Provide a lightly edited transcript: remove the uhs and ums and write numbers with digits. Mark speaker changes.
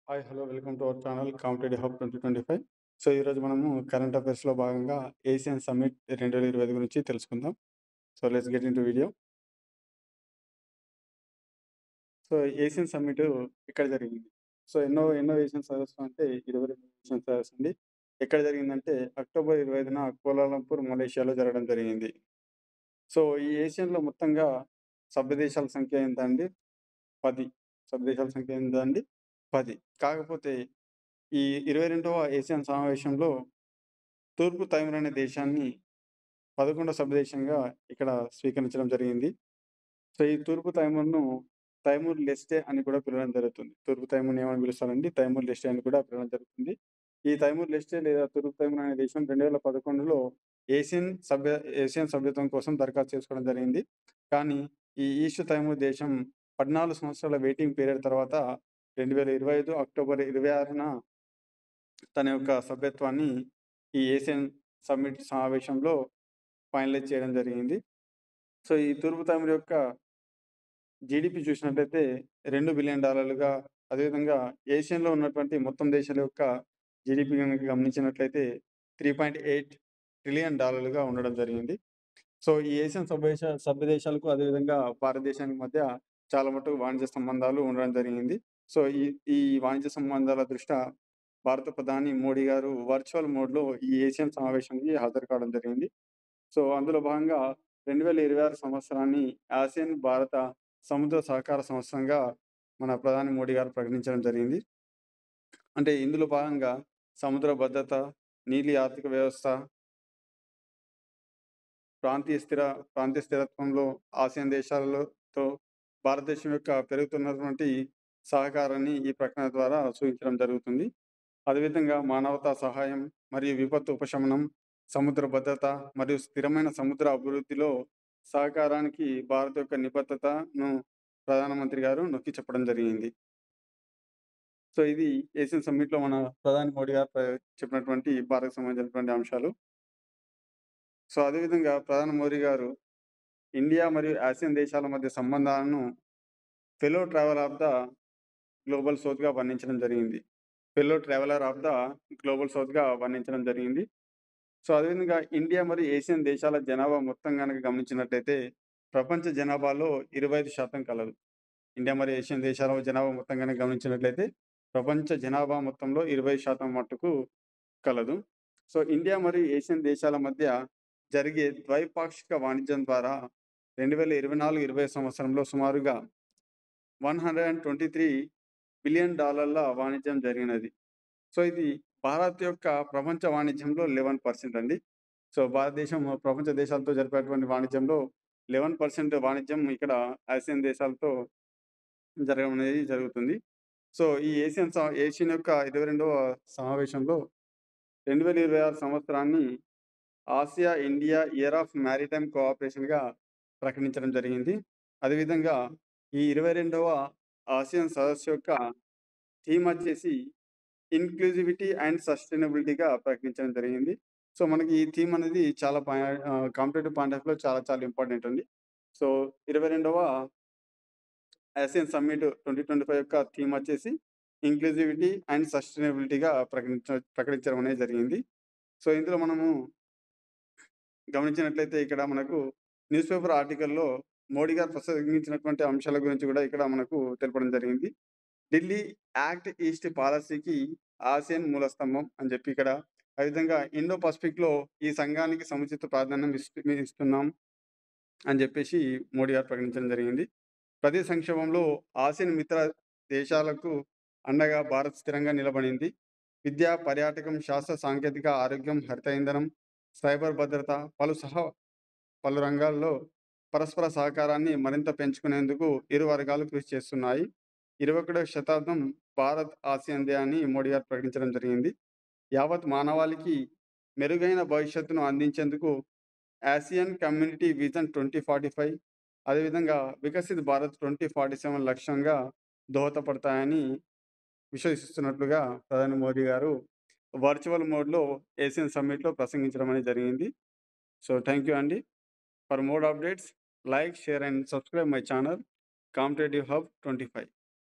Speaker 1: Hi! Hello! Welcome to our channel competitive hub 2025. So, ఈరోజు మనము current అఫైర్స్‌లో భాగంగా Asian summit 2025 గురించి తెలుసుకుందాం. So, let's get into video. So, Asian summit ఎక్కడ జరిగింది? సో, ఎన్నో ఎన్నో ఏషియన్ సదస్సులు అంటే 22 ఏషియన్ సదస్సు అండి. ఎక్కడ జరిగిందంటే అక్టోబర్ 25న కోలాలంపూర్, మలేషియాలో జరగడం జరిగింది. సో, ఈ ఏషియన్‌లో మొత్తంగా సభ్య దేశాల సంఖ్య ఎంత అండి? 10. సభ్య దేశాల సంఖ్య ఎంత అండి? 10. కాకపోతే ఈ 22వ ఏషియన్ సమావేశంలో తూర్పు తైమూర్ అనే దేశాన్ని 11వ సభ్య దేశంగా ఇక్కడ స్వీకరించడం జరిగింది. సో, ఈ తూర్పు తైమూర్‌ను తైమూర్ లెస్టే అని కూడా పిలవడం జరుగుతుంది. తూర్పు తైమూర్‌ని ఏమని పిలుస్తారండి? తైమూర్ లెస్టే అని కూడా పిలవడం జరుగుతుంది. ఈ తైమూర్ లెస్టే లేదా తూర్పు తైమూర్ అనే దేశం 2011లో ఏసియన్ సభ్య ఏసియన్ సభ్యత్వం కోసం దరఖాస్తు చేసుకోవడం జరిగింది. కానీ ఈ ఈస్ట్ తైమూర్ దేశం 14 సంవత్సరాల వెయిటింగ్ పీరియడ్ తర్వాత 2025 అక్టోబర్ 26న తన యొక్క సభ్యత్వాన్ని ఈ ఏసియన్ సమ్మిట్ సమావేశంలో ఫైనలైజ్ చేయడం జరిగింది. సో, ఈ తూర్పు తైమూర్ యొక్క జీడీపీ చూసినట్లయితే $2 బిలియన్, అదేవిధంగా ఏషియన్‌లో ఉన్నటువంటి మొత్తం దేశాల యొక్క జీడీపీ గనుక గమనించినట్లయితే $3.8 ట్రిలియన్ ఉండడం జరిగింది. సో, ఈ ఏషియన్ సభ్య దేశాలకు అదేవిధంగా భారతదేశానికి మధ్య చాలా మటుకు వాణిజ్య సంబంధాలు ఉండడం జరిగింది. సో, ఈ ఈ వాణిజ్య సంబంధాల దృష్ట్యా భారత ప్రధాని మోడీ గారు వర్చువల్ మోడ్‌లో ఈ ఏషియన్ సమావేశానికి హాజరు కావడం జరిగింది. సో, అందులో భాగంగా 2026 సంవత్సరాన్ని ఆసియన్ భారత సముద్ర సహకార సంవత్సరంగా మన ప్రధాని మోడీ గారు ప్రకటించడం జరిగింది. అంటే ఇందులో భాగంగా సముద్ర భద్రత, నీలి ఆర్థిక వ్యవస్థ, ప్రాంతీయ స్థిరత్వంలో ఆసియాన్ దేశాలతో భారతదేశం యొక్క పెరుగుతున్నటువంటి సహకారాన్ని ఈ ప్రకటన ద్వారా సూచించడం జరుగుతుంది. అదేవిధంగా మానవతా సహాయం మరియు విపత్తు ఉపశమనం, సముద్ర భద్రత మరియు స్థిరమైన సముద్ర అభివృద్ధిలో సహకారానికి భారత్ యొక్క నిబద్ధతను ప్రధానమంత్రి గారు నొక్కి చెప్పడం జరిగింది. సో, ఇది ఏషియన్ సమ్మిట్‌లో మన ప్రధాని మోడీ గారు చెప్పినటువంటి భారత్‌కు సంబంధించినటువంటి అంశాలు. సో, అదేవిధంగా ప్రధాని మోడీ గారు ఇండియా మరియు ఆసియాన్ దేశాల మధ్య సంబంధాలను fellow travel of the global సౌత్‌గా వర్ణించడం జరిగింది. Fellow traveller of the global సౌత్‌గా వర్ణించడం జరిగింది. సో, అదేవిధంగా ఇండియా మరియు ఏషియన్ దేశాల జనాభా మొత్తం గనక గమనించినట్లయితే ప్రపంచ జనాభాలో 25% కలదు. ఇండియా మరియు ఏషియన్ దేశాల జనాభా మొత్తం గనక గమనించినట్లయితే ప్రపంచ జనాభా మొత్తంలో 20% మట్టుకు కలదు. సో, ఇండియా మరియు ఏషియన్ దేశాల మధ్య జరిగే ద్వైపాక్షిక వాణిజ్యం ద్వారా 2024, 25 సంవత్సరంలో సుమారుగా $123 బిలియన్ వాణిజ్యం జరిగినది. సో, ఇది భారత్ యొక్క ప్రపంచ వాణిజ్యంలో 11% అండి. సో, భారతదేశం ప్రపంచ దేశాలతో జరిపేటువంటి వాణిజ్యంలో 11% వాణిజ్యం ఇక్కడ ఆసియాన్ దేశాలతో జరగడం అనేది జరుగుతుంది. సో, ఈ ఏషియన్ యొక్క 22వ సమావేశంలో 2026 సంవత్సరాన్ని Asia India year of maritime కోఆపరేషన్‌గా ప్రకటించడం జరిగింది. అదేవిధంగా ఈ 22వ ఆసియన్ సదస్సు యొక్క థీమ్ వచ్చేసి ఇన్‌క్లూజివిటీ అండ్ సస్టైనబిలిటీగా ప్రకటించడం జరిగింది. సో, మనకి ఈ థీమ్ అనేది చాలా కాంపిటేటివ్ పాయింట్ ఆఫ్ వ్యూలో చాలా చాలా ఇంపార్టెంట్ అండి. సో, 22వ ఆసియన్ సమ్మిట్ 2025 యొక్క థీమ్ వచ్చేసి ఇంక్లూజివిటీ అండ్ సస్టైనబిలిటీగా ప్రకటించడం అనేది జరిగింది. సో, ఇందులో మనము గమనించినట్లయితే ఇక్కడ మనకు న్యూస్ పేపర్ ఆర్టికల్‌లో మోడీ గారు ప్రసంగించినటువంటి అంశాల గురించి కూడా ఇక్కడ మనకు తెలపడం జరిగింది. ఢిల్లీ యాక్ట్ ఈస్ట్ పాలసీకి ఆసియాన్ మూలస్తంభం అని చెప్పి ఇక్కడ ఆ విధంగా ఇండో పసిఫిక్‌లో ఈ సంఘానికి సముచిత ప్రాధాన్యం ఇస్తున్నాం అని చెప్పేసి మోడీ గారు ప్రకటించడం జరిగింది. ప్రతి సంక్షోభంలో ఆసియన్ మిత్ర దేశాలకు అండగా భారత్ స్థిరంగా నిలబడింది. విద్య, పర్యాటకం, శాస్త్ర సాంకేతిక, ఆరోగ్యం, హరిత ఇంధనం, సైబర్ భద్రత పలు రంగాల్లో పరస్పర సహకారాన్ని మరింత పెంచుకునేందుకు ఇరు వర్గాలు కృషి చేస్తున్నాయి. 21వ శతాబ్దం భారత్ ఆసియాన్‌దే అని మోడీ గారు ప్రకటించడం జరిగింది. యావత్ మానవాళికి మెరుగైన భవిష్యత్తును అందించేందుకు ఆసియన్ కమ్యూనిటీ విజన్ 2045 అదేవిధంగా వికసిత్ భారత్ 2047 లక్ష్యంగా దోహదపడతాయని విశ్వసిస్తున్నట్లుగా ప్రధాని మోదీ గారు వర్చువల్ మోడ్‌లో ఏసియన్ సమ్మిట్‌లో ప్రసంగించడం అనేది జరిగింది. సో, థాంక్ యూ అండి. For more updates like, share and subscribe my channel competitive hub 25.